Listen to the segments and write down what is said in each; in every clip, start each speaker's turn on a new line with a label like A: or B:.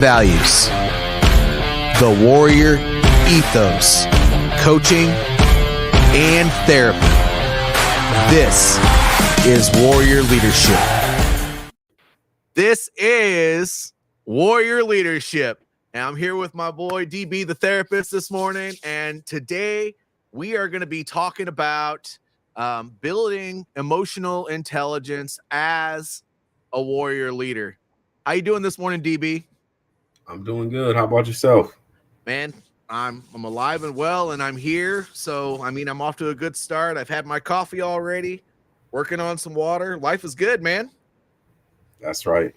A: values, the warrior ethos, coaching, and therapy. This is Warrior Leadership. This is Warrior Leadership. And I'm here with my boy DB, the therapist, this morning. And today we are going to be talking about building emotional intelligence as a warrior leader. How you doing this morning, DB?
B: I'm doing good. How about yourself?
A: Man, I'm alive and well, and I'm here. So, I mean, I'm off to a good start. I've had my coffee already, working on some water. Life is good, man.
B: That's right.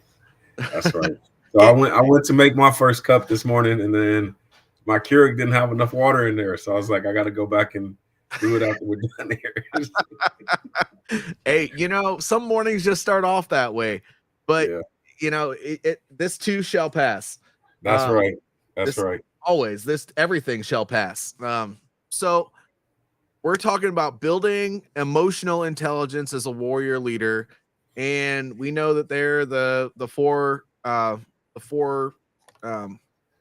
B: That's right. So I went to make my first cup this morning, and then my Keurig didn't have enough water in there. So I was like, I got to go back and do it after we're done here.
A: Hey, some mornings just start off that way, but
B: yeah.
A: This too shall pass.
B: That's right. That's right.
A: Always, everything shall pass. So we're talking about building emotional intelligence as a warrior leader, and we know that they're the four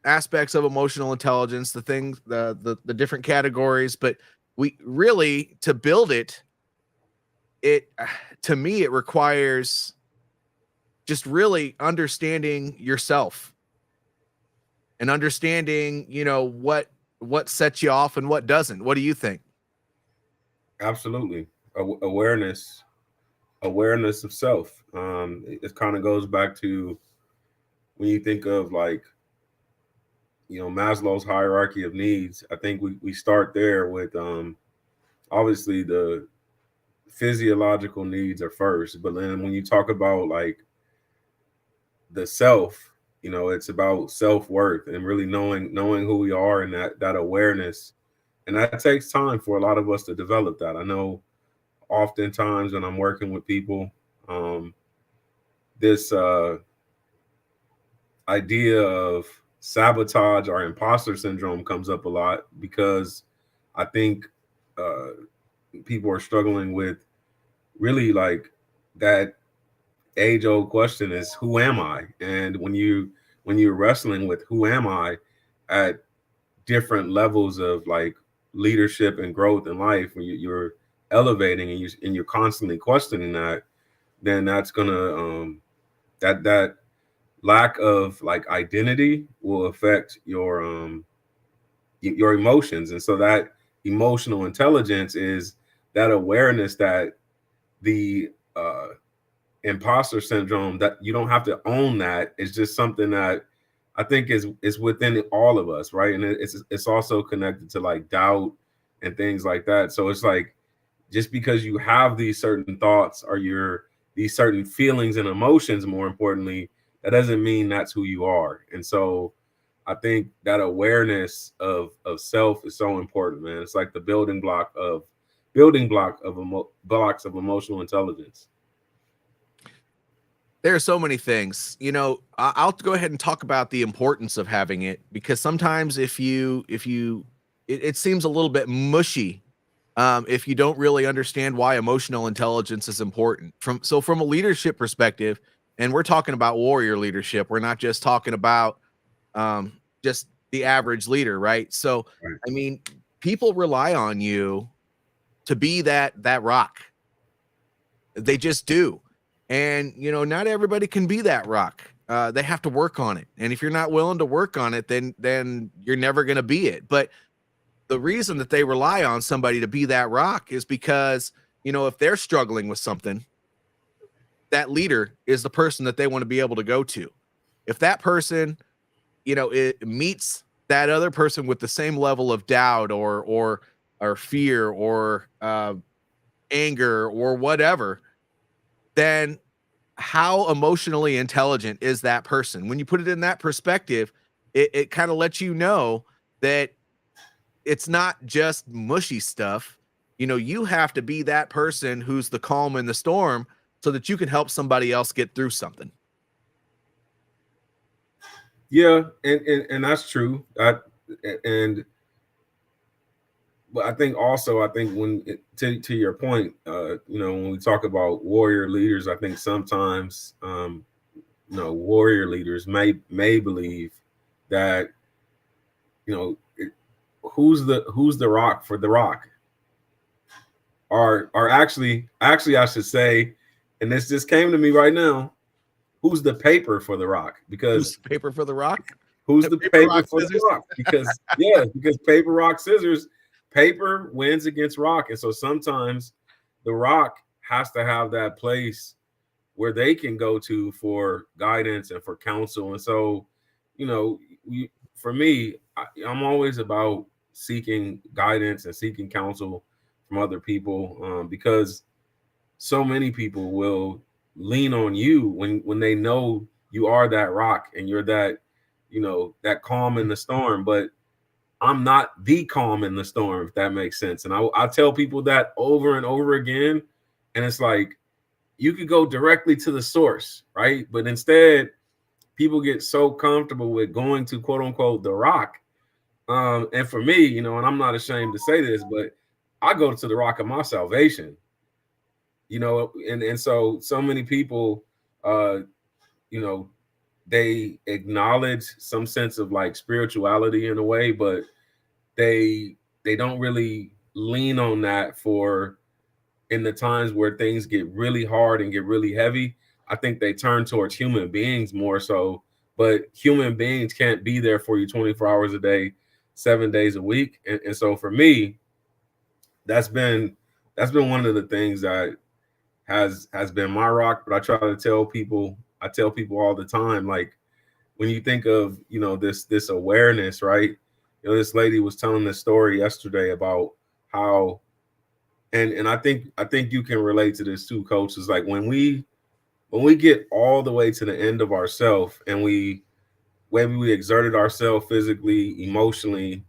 A: aspects of emotional intelligence, the different categories. But we really, to build it, to me, it requires just really understanding yourself and understanding, what sets you off and what doesn't. What do you think?
B: Absolutely. Awareness of self. It kind of goes back to when you think of Maslow's hierarchy of needs. I think we start there with obviously the physiological needs are first, but then when you talk about the self, it's about self-worth and really knowing who we are, and that awareness. And that takes time for a lot of us to develop that. I know oftentimes when I'm working with people, this idea of sabotage or imposter syndrome comes up a lot, because I think people are struggling with really that age-old question is, who am I? And when you're wrestling with who am I at different levels of leadership and growth in life, when you're elevating and you're constantly questioning that, then that's gonna that lack of identity will affect your emotions. And so that emotional intelligence is that awareness that the imposter syndrome, that you don't have to own that. It's just something that I think is within all of us, right? And it's also connected to doubt and things like that. So it's just because you have these certain thoughts or these certain feelings and emotions, more importantly, that doesn't mean that's who you are. And so I think that awareness of self is so important, man. It's like the blocks of emotional intelligence.
A: There are so many things. I'll go ahead and talk about the importance of having it, because sometimes it seems a little bit mushy if you don't really understand why emotional intelligence is important. From a leadership perspective, and we're talking about warrior leadership, we're not just talking about just the average leader, right? So,
B: Right.
A: I mean, people rely on you to be that rock. They just do. And, not everybody can be that rock. They have to work on it. And if you're not willing to work on it, then you're never going to be it. But the reason that they rely on somebody to be that rock is because, if they're struggling with something, that leader is the person that they want to be able to go to. If that person, it meets that other person with the same level of doubt or fear or anger or whatever, then how emotionally intelligent is that person? When you put it in that perspective, it kind of lets you know that it's not just mushy stuff. You have to be that person who's the calm in the storm so that you can help somebody else get through something.
B: Yeah, and that's true. But I think when to your point, when we talk about warrior leaders, I think sometimes warrior leaders may believe that, who's the rock for the rock, or actually I should say, and this just came to me right now, who's the paper for the rock? Because
A: Who's the paper for the rock?
B: who's the
A: Paper,
B: paper
A: rock,
B: for
A: scissors.
B: the rock? Because yeah, because paper, rock, scissors, paper wins against rock, and so sometimes the rock has to have that place where they can go to for guidance and for counsel. And so, for me, I'm always about seeking guidance and seeking counsel from other people, because so many people will lean on you when they know you are that rock and you're that, that calm in the storm. But I'm not the calm in the storm, if that makes sense. And I tell people that over and over again. And it's like, you could go directly to the source, right? But instead, people get so comfortable with going to quote unquote the rock. And for me, and I'm not ashamed to say this, but I go to the rock of my salvation. And so many people, uh, you know, they acknowledge some sense of like spirituality in a way, but they don't really lean on that for in the times where things get really hard and get really heavy. I think they turn towards human beings more so, but human beings can't be there for you 24 hours a day, 7 days a week. And so for me, that's been one of the things that has been my rock. But I tell people all the time, like, when you think of, this awareness, right? This lady was telling this story yesterday about how, and I think you can relate to this too, coach. Is like when we get all the way to the end of ourself, and maybe we exerted ourselves physically, emotionally,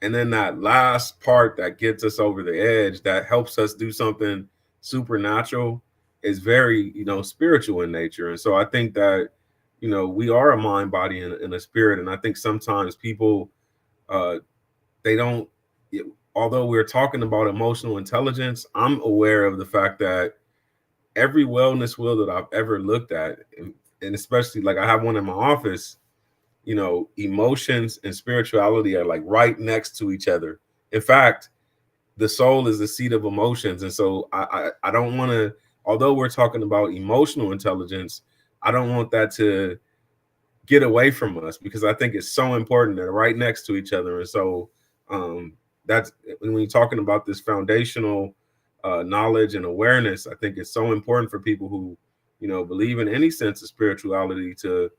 B: and then that last part that gets us over the edge, that helps us do something supernatural, is very, spiritual in nature. And so I think that, we are a mind, body, and a spirit. And I think sometimes people, uh, they don't, although we're talking about emotional intelligence, I'm aware of the fact that every wellness wheel that I've ever looked at, and especially like I have one in my office, emotions and spirituality are like right next to each other. In fact, the soul is the seat of emotions. And so I don't want to, although we're talking about emotional intelligence, I don't want that to get away from us, because I think it's so important. They're right next to each other. And so um, that's when you're talking about this foundational knowledge and awareness, I think it's so important for people who, believe in any sense of spirituality to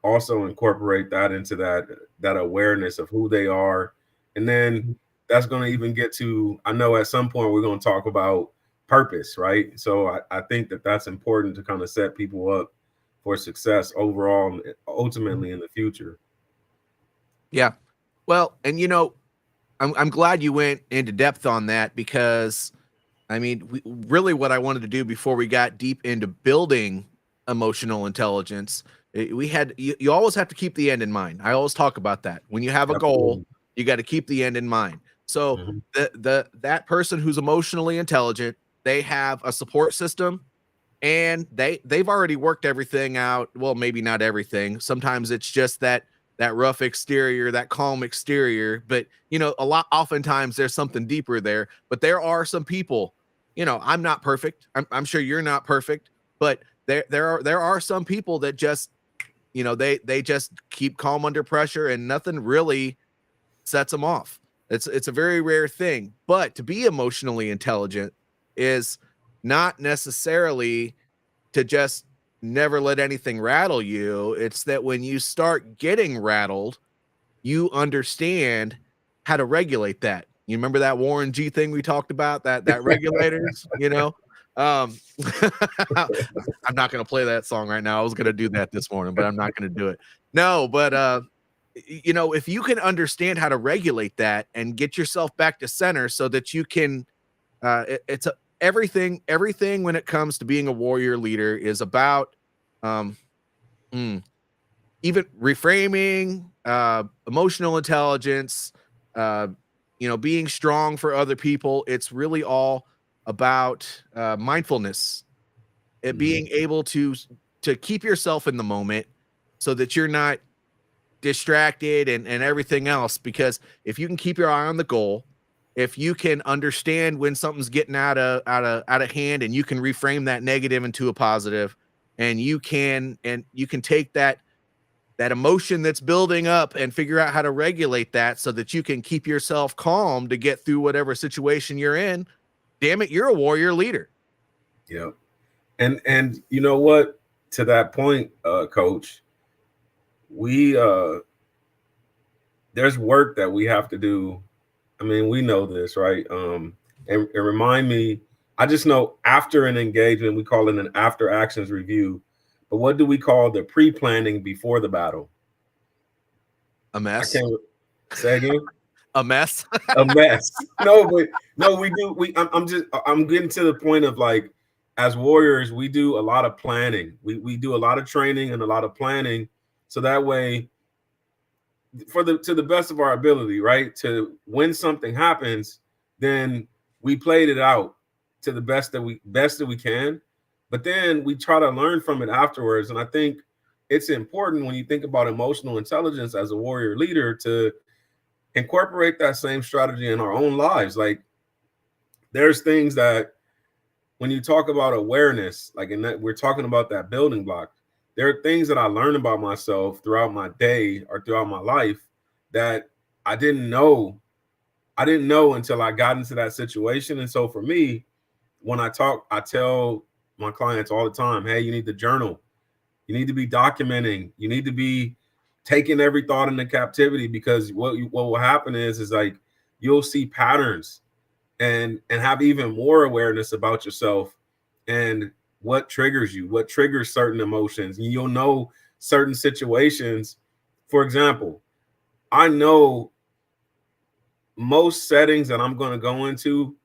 B: also incorporate that into that awareness of who they are. And then that's going to even get to, I know at some point we're going to talk about purpose, right? So I think that that's important to kind of set people up for success overall and ultimately in the future.
A: Yeah. Well, and I'm glad you went into depth on that, because I mean, really what I wanted to do before we got deep into building emotional intelligence, you always have to keep the end in mind. I always talk about that. When you have a goal,
B: Absolutely.
A: you got to keep the end in mind. So
B: Mhm.
A: that person who's emotionally intelligent, they have a support system, and they've already worked everything out. Well, maybe not everything. Sometimes it's just that rough exterior, that calm exterior, but oftentimes there's something deeper there. But there are some people, I'm not perfect. I'm sure you're not perfect, but there are some people that just, they just keep calm under pressure, and nothing really sets them off. It's a very rare thing. But to be emotionally intelligent is not necessarily to just never let anything rattle you. It's that when you start getting rattled, you understand how to regulate that. You remember that Warren G thing we talked about, that regulators, Um I'm not going to play that song right now. I was going to do that this morning, but I'm not going to do it. No, but if you can understand how to regulate that and get yourself back to center so that you can it's everything when it comes to being a warrior leader is about um even reframing, emotional intelligence, uh being strong for other people. It's really all about mindfulness, it
B: Mhm.
A: being able to keep yourself in the moment so that you're not distracted and everything else. Because if you can keep your eye on the goal, if you can understand when something's getting out of hand, and you can reframe that negative into a positive, and you can take that emotion that's building up and figure out how to regulate that so that you can keep yourself calm to get through whatever situation you're in, damn it, you're a warrior leader.
B: Yep. And you know what? To that point, coach, we there's work that we have to do. I mean, we know this, right? And remind me, I just know after an engagement, we call it an after actions review. But what do we call the pre-planning before the battle?
A: A mess.
B: I can't say again.
A: A mess.
B: A mess. No, but no, we do. I'm getting to the point of, like, as warriors, we do a lot of planning. We do a lot of training and a lot of planning, so that way, to the best of our ability, right? To when something happens, then we played it out to the best that we can, but then we try to learn from it afterwards. And I think it's important, when you think about emotional intelligence as a warrior leader, to incorporate that same strategy in our own lives. Like, there's things that, when you talk about awareness, like, in that we're talking about that building block, there are things that I learned about myself throughout my day or throughout my life that I didn't know until I got into that situation. And so for me, when I tell my clients all the time, hey, you need to journal. You need to be documenting. You need to be taking every thought into captivity, because what will happen is like, you'll see patterns and have even more awareness about yourself and what triggers you, what triggers certain emotions. And you'll know certain situations. For example, I know most settings that I'm going to go into,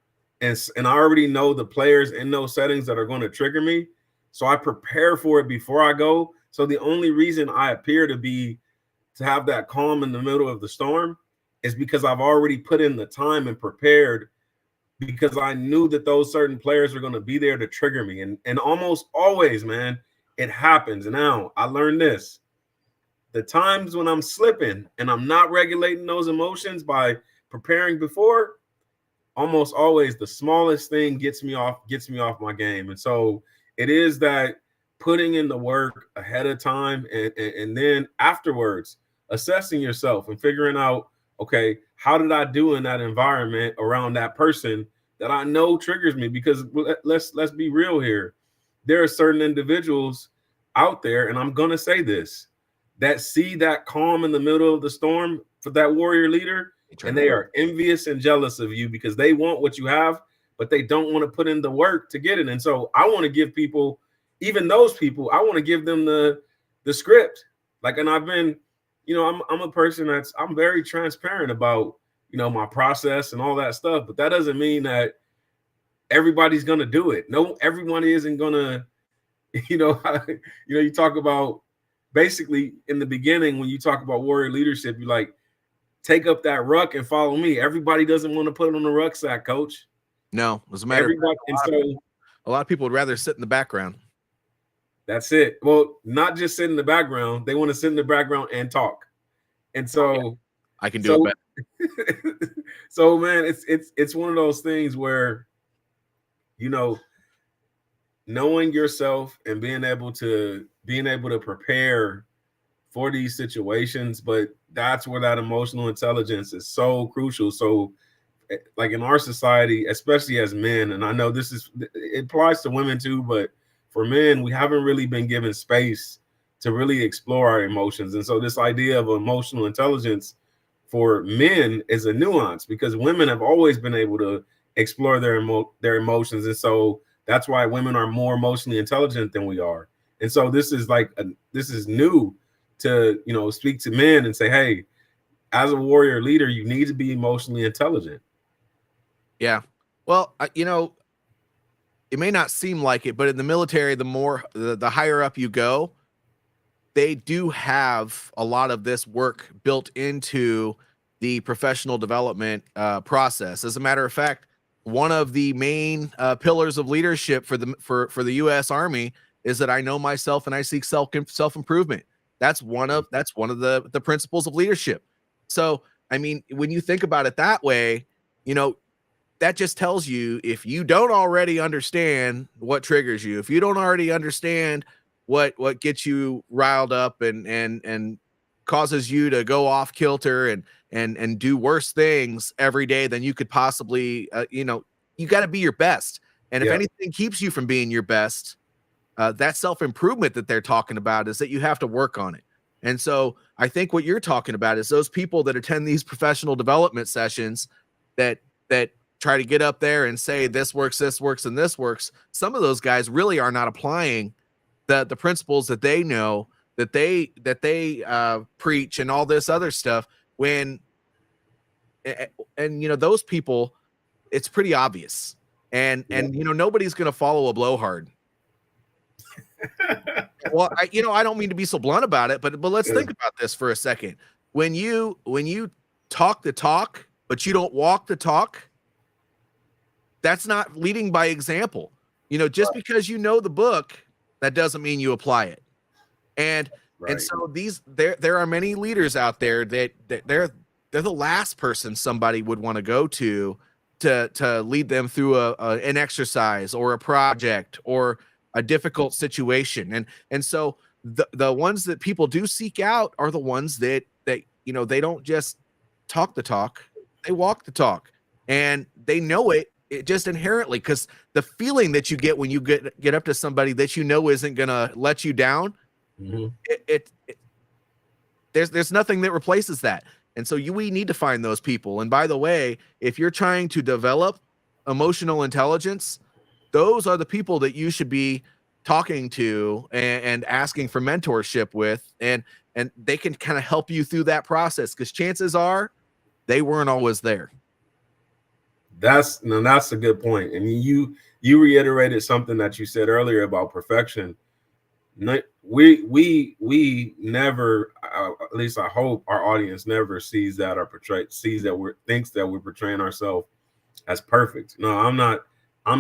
B: and I already know the players in those settings that are going to trigger me. So I prepare for it before I go. So the only reason I appear to have that calm in the middle of the storm is because I've already put in the time and prepared, because I knew that those certain players are going to be there to trigger me. And almost always, man, it happens. And now I learned this: the times when I'm slipping and I'm not regulating those emotions by preparing before, almost always the smallest thing gets me off my game. And so it is that putting in the work ahead of time, and then afterwards assessing yourself and figuring out, okay, how did I do in that environment around that person that I know triggers me? Because let's be real here. There are certain individuals out there, and I'm going to say this, that see that calm in the middle of the storm for that warrior leader, and they are envious and jealous of you because they want what you have, but they don't want to put in the work to get it. And so I want to give people, even those people, I want to give them the script. Like, and I've been, I'm a person I'm very transparent about, my process and all that stuff, but that doesn't mean that everybody's going to do it. No, everyone isn't going to, you talk about, basically in the beginning, when you talk about warrior leadership, you like, take up that ruck and follow me. Everybody doesn't want to put it on the rucksack, coach.
A: No, as a matter of fact, a lot of people would rather sit in the background.
B: That's it. Well, not just sit in the background. They want to sit in the background and talk. And so
A: I can do it better.
B: So, man, it's one of those things where, knowing yourself and being able to prepare for these situations, but that's where that emotional intelligence is so crucial. So, like, in our society, especially as men, and I know it applies to women too, but for men, we haven't really been given space to really explore our emotions. And so this idea of emotional intelligence for men is a nuance, because women have always been able to explore their emotions. And so that's why women are more emotionally intelligent than we are. And so this is new to, speak to men and say, hey, as a warrior leader, you need to be emotionally intelligent.
A: Yeah. Well, it may not seem like it, but in the military, the higher up you go, they do have a lot of this work built into the professional development process. As a matter of fact, one of the main pillars of leadership for the U.S. Army is that I know myself and I seek self improvement. That's one of the principles of leadership. So, I mean, when you think about it that way, you know, that just tells you, if you don't already understand what triggers you, if you don't already understand what gets you riled up and causes you to go off kilter and do worse things every day than you could possibly, you got to be your best. And if anything keeps you from being your best, that self-improvement that they're talking about is that you have to work on it. And so I think what you're talking about is those people that attend these professional development sessions that try to get up there and say this works, and this works. Some of those guys really are not applying the principles that they know, that they preach and all this other stuff. And those people, it's pretty obvious. And nobody's going to follow a blowhard. Well, I don't mean to be so blunt about it, but let's think about this for a second. When you talk the talk, but you don't walk the talk, that's not leading by example. Just because you know the book, that doesn't mean you apply it. And so there are many leaders out there that they're the last person somebody would want to go to lead them through an exercise or a project or a difficult situation. And so the ones that people do seek out are the ones that they don't just talk the talk, they walk the talk, and they know it just inherently, because the feeling that you get when you get up to somebody that isn't gonna let you down, there's nothing that replaces that. And so we need to find those people. And by the way, if you're trying to develop emotional intelligence, those are the people that you should be talking to and asking for mentorship with, and they can kind of help you through that process, because chances are they weren't always there.
B: That's a good point. And you reiterated something that you said earlier about perfection. We never, at least I hope our audience never sees that or thinks that we're portraying ourselves as perfect. No, I'm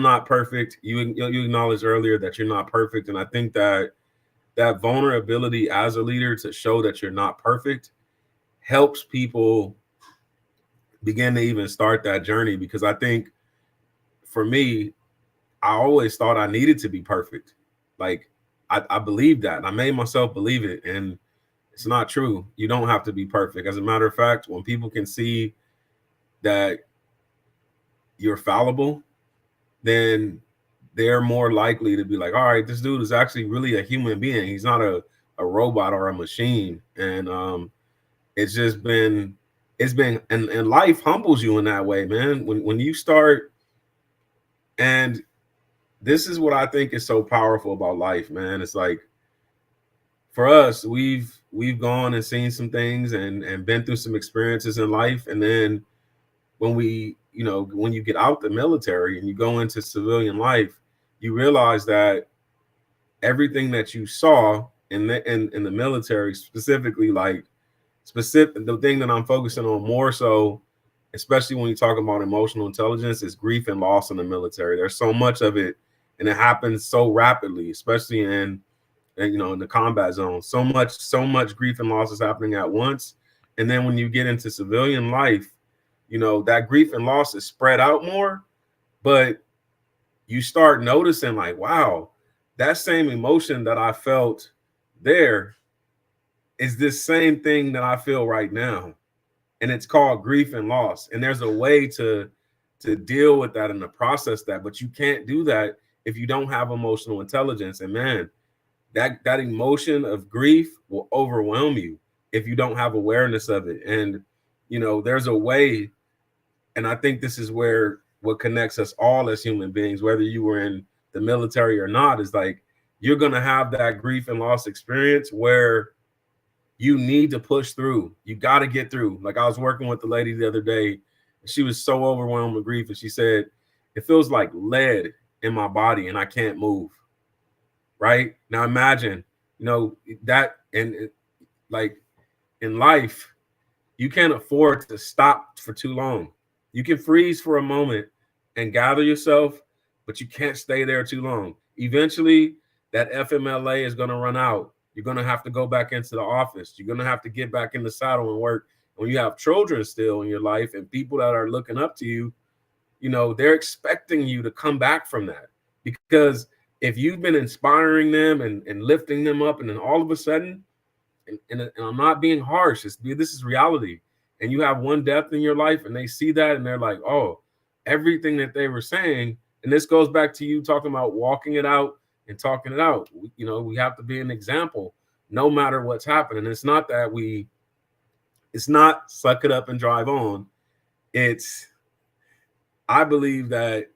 B: not perfect. You acknowledged earlier that you're not perfect, and I think that vulnerability as a leader to show that you're not perfect helps people begin to even start that journey. Because I think for me, I always thought I needed to be perfect. Like I believed that. I made myself believe it, and it's not true. You don't have to be perfect. As a matter of fact, when people can see that you're fallible, then they're more likely to be like, all right, this dude is actually really a human being. He's not a robot or a machine. And it's been, and life humbles you in that way, man. When you start, and this is what I think is so powerful about life, man. It's like, for us, we've gone and seen some things and been through some experiences in life. And then when when you get out the military and you go into civilian life, you realize that everything that you saw in the military, specifically, the thing that I'm focusing on more so, especially when you talk about emotional intelligence, is grief and loss in the military. There's so much of it, and it happens so rapidly, especially in the combat zone. So much grief and loss is happening at once. And then when you get into civilian life, that grief and loss is spread out more, but you start noticing, like, wow, that same emotion that I felt there is this same thing that I feel right now. And it's called grief and loss. And there's a way to deal with that and to process that, but you can't do that if you don't have emotional intelligence. And man, that emotion of grief will overwhelm you if you don't have awareness of it. And there's a way, and I think this is where what connects us all as human beings, whether you were in the military or not, is like, you're going to have that grief and loss experience where you need to push through. You got to get through. Like, I was working with the lady the other day, and she was so overwhelmed with grief, and she said, it feels like lead in my body and I can't move. Right now, imagine, that, and like in life, you can't afford to stop for too long. You can freeze for a moment and gather yourself, but you can't stay there too long. Eventually, that FMLA is going to run out. You're going to have to go back into the office. You're going to have to get back in the saddle and work. When you have children still in your life and people that are looking up to you, you know, they're expecting you to come back from that. Because if you've been inspiring them and lifting them up, and then all of a sudden, and I'm not being harsh, this is reality, and you have one death in your life and they see that and they're like, oh, everything that they were saying. And this goes back to you talking about walking it out and talking it out. You know, we have to be an example no matter what's happening. It's not suck it up and drive on. I believe that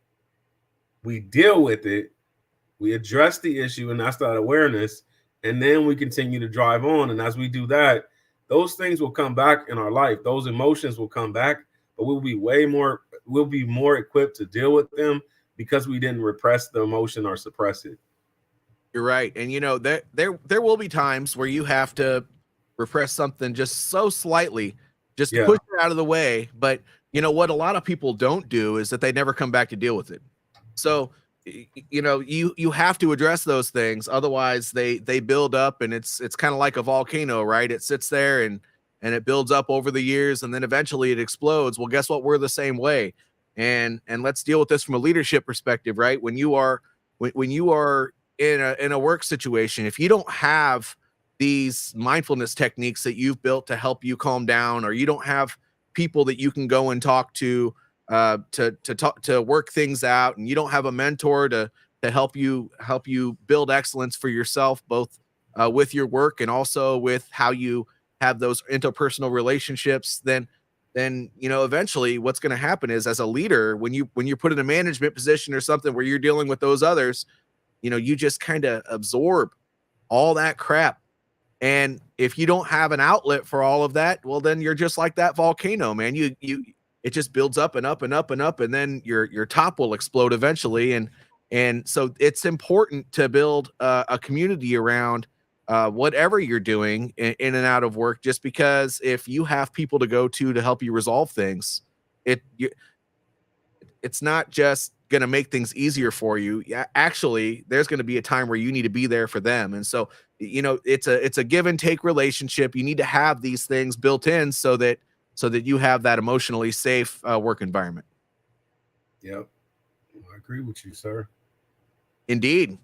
B: we deal with it, we address the issue, and that's that awareness, and then we continue to drive on. And as we do that, those things will come back in our life. Those emotions will come back, but we'll be more equipped to deal with them because we didn't repress the emotion or suppress it.
A: You're right. And you know, there will be times where you have to repress something just so slightly, just to push it out of the way. But you know what a lot of people don't do is that they never come back to deal with it. So you know, you have to address those things, otherwise they build up, and it's kind of like a volcano, right? It sits there and it builds up over the years, and then eventually it explodes. Well, guess what? We're the same way. And let's deal with this from a leadership perspective, right? When you are in a work situation, if you don't have these mindfulness techniques that you've built to help you calm down, or you don't have people that you can go and talk to work things out, and you don't have a mentor to help you build excellence for yourself, both with your work and also with how you have those interpersonal relationships, then you know, eventually what's going to happen is, as a leader, when you're put in a management position or something where you're dealing with those others, you know, you just kind of absorb all that crap. And if you don't have an outlet for all of that, well, then you're just like that volcano, man. It just builds up and up and up and up, and then your top will explode eventually. And so it's important to build a community around whatever you're doing in and out of work, just because if you have people to go to help you resolve things, it's not just going to make things easier for you. Actually, there's going to be a time where you need to be there for them. And so, you know, it's a give and take relationship. You need to have these things built in so that you have that emotionally safe work environment.
B: Yep. I agree with you, sir.
A: Indeed.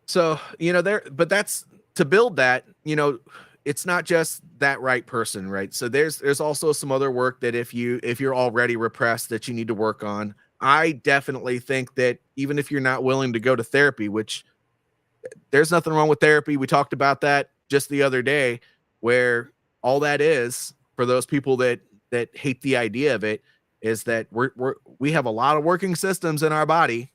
A: So, you know, but that's to build that, you know, it's not just that right person, right? So there's also some other work that if you're already repressed, that you need to work on. I definitely think that even if you're not willing to go to therapy, which there's nothing wrong with therapy. We talked about that just the other day, where all that is, for those people that hate the idea of it, is that we have a lot of working systems in our body.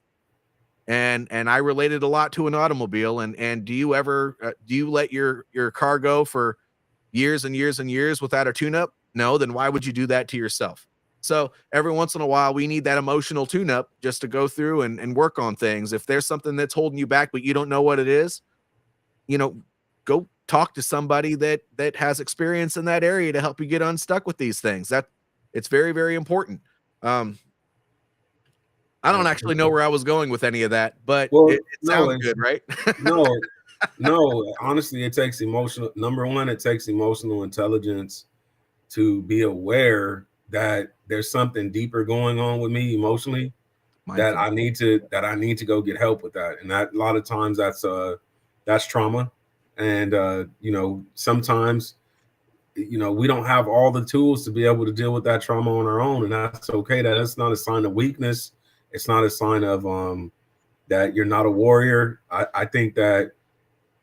A: And I related a lot to an automobile. And do you let your car go for years and years and years without a tune-up? No. Then why would you do that to yourself? So every once in a while, we need that emotional tune-up just to go through and work on things. If there's something that's holding you back, but you don't know what it is, you know, go talk to somebody that has experience in that area to help you get unstuck with these things. That it's very, very important. I don't actually know where I was going with any of that, but it sounds good, right?
B: No, honestly, it takes number one, it takes emotional intelligence to be aware that there's something deeper going on with me emotionally, that I need to go get help with that. And that a lot of times that's trauma. And you know, sometimes, you know, we don't have all the tools to be able to deal with that trauma on our own, and that's okay. That's not a sign of weakness. It's not a sign of that you're not a warrior. I think that,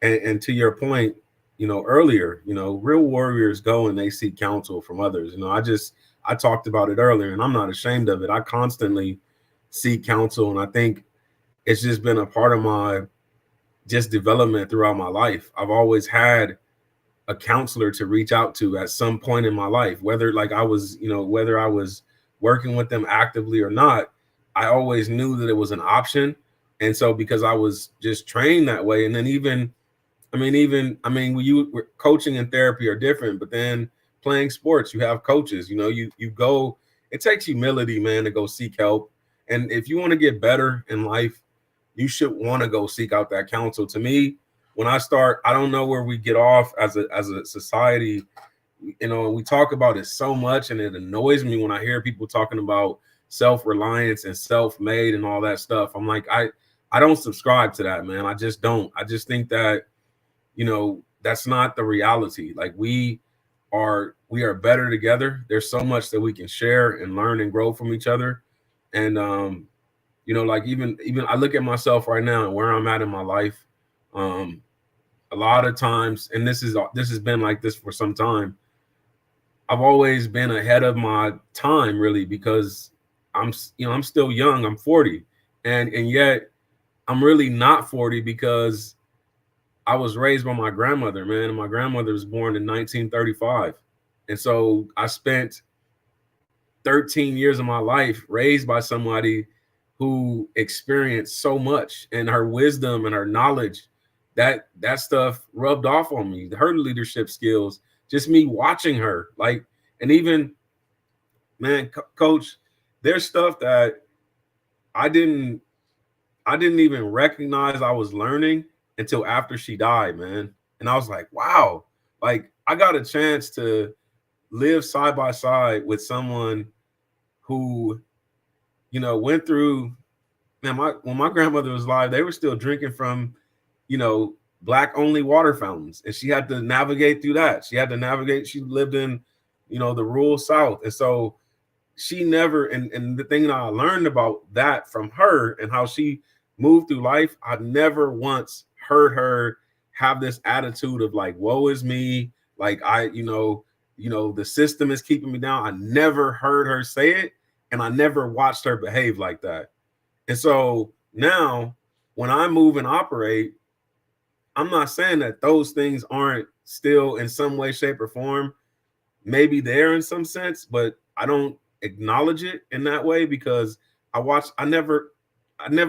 B: and to your point, you know, earlier, you know, real warriors go and they seek counsel from others. You know, I talked about it earlier, and I'm not ashamed of it. I constantly seek counsel, and I think it's just been a part of my just development throughout my life. I've always had a counselor to reach out to at some point in my life, whether I was working with them actively or not. I always knew that it was an option. And so because I was just trained that way, and then when you coaching and therapy are different, but then playing sports, you have coaches, you know, you go, it takes humility, man, to go seek help. And if you want to get better in life, you should want to go seek out that counsel. To me, when I start, I don't know where we get off as a society. You know, we talk about it so much, and it annoys me when I hear people talking about self-reliance and self-made and all that stuff. I'm like, I don't subscribe to that, man. I just don't. I just think that, you know, that's not the reality. Like we are better together. There's so much that we can share and learn and grow from each other. And you know, like even I look at myself right now and where I'm at in my life. A lot of times, and this has been like this for some time, I've always been ahead of my time, really, because I'm still young. I'm 40, and yet I'm really not 40 because I was raised by my grandmother, man. And my grandmother was born in 1935, and so I spent 13 years of my life raised by somebody who experienced so much, and her wisdom and her knowledge, that stuff rubbed off on me. Her leadership skills, just me watching her, like, and even, man, coach, there's stuff that I didn't even recognize I was learning until after she died, man. And I was like, wow, like I got a chance to live side by side with someone who, you know, went through, man, when my grandmother was alive, they were still drinking from, you know, black only water fountains, and she had to navigate through that. She lived in, you know, the rural South. And so she never, and the thing that I learned about that from her and how she moved through life, I never once heard her have this attitude of like, woe is me, like the system is keeping me down. I never heard her say it, and I never watched her behave like that. And so now when I move and operate, I'm not saying that those things aren't still in some way, shape, or form maybe there in some sense, but I don't acknowledge it in that way because I never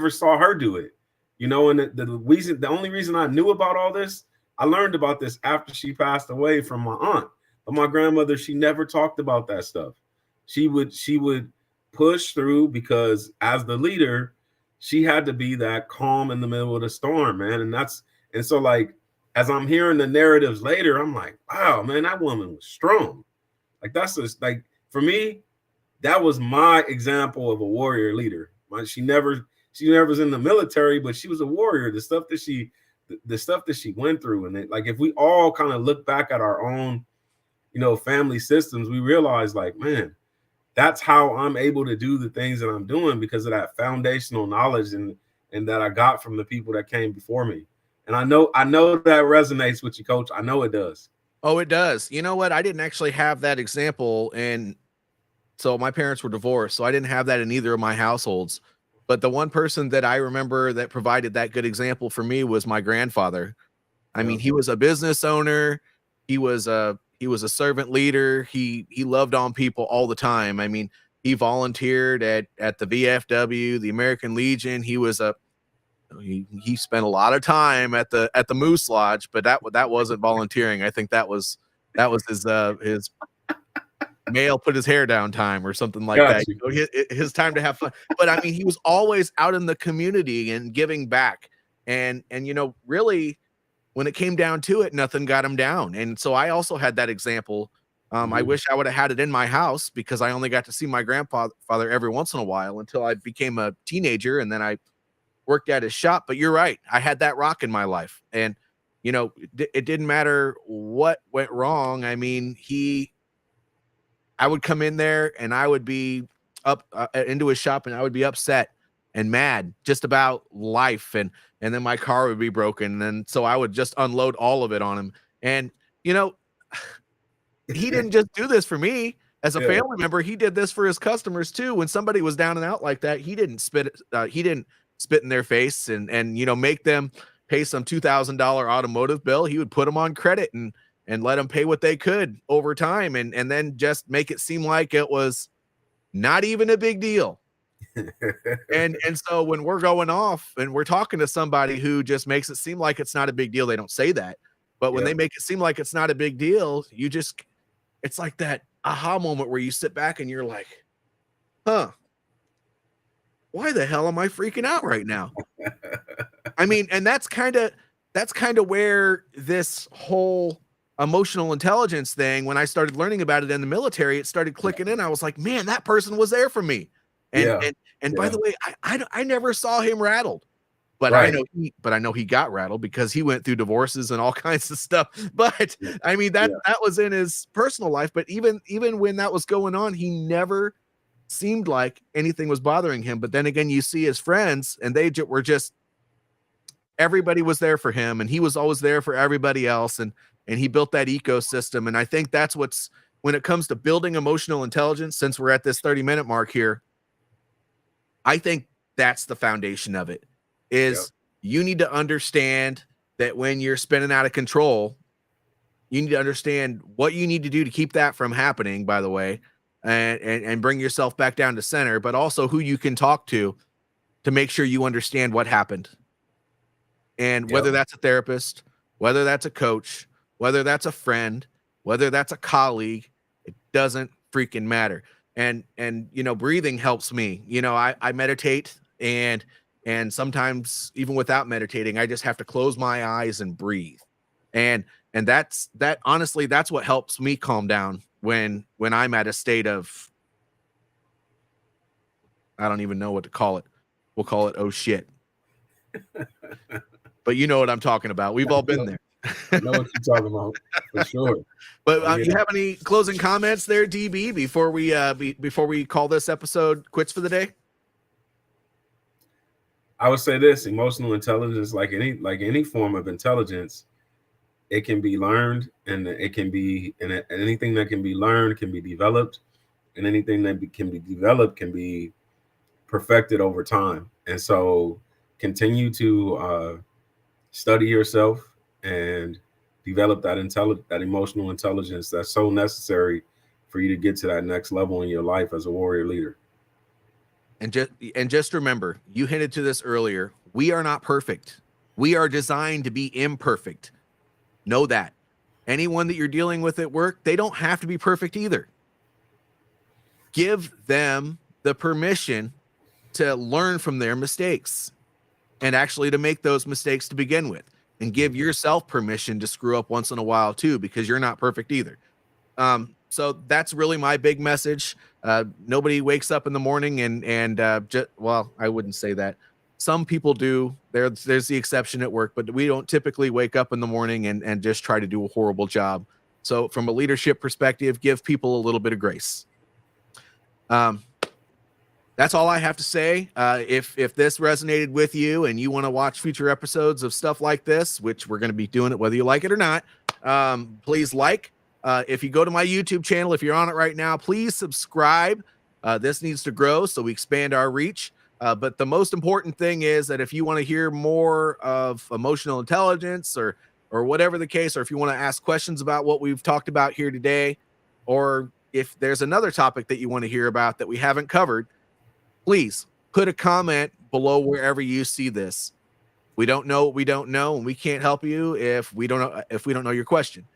B: saw her do it, you know. And the only reason I knew about all this, I learned about this after she passed away from my aunt. But my grandmother, she never talked about that stuff. She would push through because as the leader, she had to be that calm in the middle of the storm, man. And so like, as I'm hearing the narratives later, I'm like, wow, man, that woman was strong. Like that's just like, for me, that was my example of a warrior leader. She never was in the military, but she was a warrior. The stuff that she went through, and like if we all kind of look back at our own, you know, family systems, we realize like, man, that's how I'm able to do the things that I'm doing because of that foundational knowledge and that I got from the people that came before me. And I know that resonates with you, coach. I know it does.
A: Oh, it does. You know what? I didn't actually have that example. And so my parents were divorced, so I didn't have that in either of my households. But the one person that I remember that provided that good example for me was my grandfather. I mean, he was a business owner. He was a servant leader. He loved on people all the time. I mean, he volunteered at the VFW, the American Legion. He spent a lot of time at the Moose Lodge, but that wasn't volunteering. I think that was his male put his hair down time or something like that. You know, his time to have fun. But I mean, he was always out in the community and giving back. And you know, really, when it came down to it, nothing got him down. And so I also had that example. I wish I would have had it in my house because I only got to see my grandfather every once in a while until I became a teenager, and then I worked at his shop. But you're right, I had that rock in my life, and you know, it didn't matter what went wrong. I mean, I would come in there and I would be up into his shop and I would be upset and mad just about life. And then my car would be broken. And so I would just unload all of it on him. And, you know, he didn't just do this for me as a family member. He did this for his customers too. When somebody was down and out like that, he didn't spit in their face and, you know, make them pay some $2,000 automotive bill. He would put them on credit and let them pay what they could over time, and then just make it seem like it was not even a big deal. and so when we're going off and we're talking to somebody who just makes it seem like it's not a big deal, they don't say that, but when they make it seem like it's not a big deal, it's like that aha moment where you sit back and you're like, huh, why the hell am I freaking out right now? I mean, and that's kind of where this whole emotional intelligence thing, when I started learning about it in the military, it started clicking in. I was like, man, that person was there for me. And
B: Yeah.
A: and by the way, I never saw him rattled, but
B: Right.
A: I know he got rattled because he went through divorces and all kinds of stuff. But
B: Yeah.
A: I mean, that was in his personal life. But even when that was going on, he never seemed like anything was bothering him. But then again, you see his friends, and they were just, everybody was there for him, and he was always there for everybody else, and he built that ecosystem. And I think that's what's, when it comes to building emotional intelligence, since we're at this 30-minute mark here, I think that's the foundation of it. Is you need to understand that when you're spinning out of control, you need to understand what you need to do to keep that from happening, by the way, and bring yourself back down to center, but also who you can talk to make sure you understand what happened. And whether that's a therapist, whether that's a coach, whether that's a friend, whether that's a colleague, it doesn't freaking matter. And you know, breathing helps me. You know, I meditate, and sometimes even without meditating, I just have to close my eyes and breathe. And that honestly, that's what helps me calm down when I'm at a state of, I don't even know what to call it. We'll call it, oh shit. But you know what I'm talking about. We've all been there.
B: I know what you're talking about, for sure.
A: But you have any closing comments there, DB, before we call this episode quits for the day?
B: I would say this: emotional intelligence, like any form of intelligence, it can be learned, and it can be, and anything that can be learned can be developed, and anything that can be developed can be perfected over time. And so, continue to study yourself and develop that emotional intelligence that's so necessary for you to get to that next level in your life as a warrior leader.
A: And just remember, you hinted to this earlier, we are not perfect. We are designed to be imperfect. Know that. Anyone that you're dealing with at work, they don't have to be perfect either. Give them the permission to learn from their mistakes, and actually to make those mistakes to begin with, and give yourself permission to screw up once in a while too, because you're not perfect either. So that's really my big message. Nobody wakes up in the morning and well, I wouldn't say that. Some people do. There's the exception at work, but we don't typically wake up in the morning and just try to do a horrible job. So from a leadership perspective, give people a little bit of grace. That's all I have to say. If this resonated with you and you want to watch future episodes of stuff like this, which we're going to be doing it whether you like it or not, please like. If you go to my YouTube channel, if you're on it right now, please subscribe. This needs to grow so we expand our reach. But the most important thing is that if you want to hear more of emotional intelligence or whatever the case, or if you want to ask questions about what we've talked about here today, or if there's another topic that you want to hear about that we haven't covered, please put a comment below wherever you see this. We don't know what we don't know, and we can't help you if we don't know your question.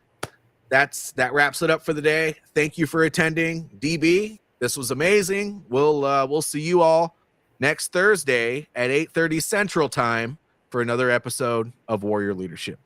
A: That wraps it up for the day. Thank you for attending, DB. This was amazing. We'll see you all next Thursday at 8:30 Central Time for another episode of Warrior Leadership.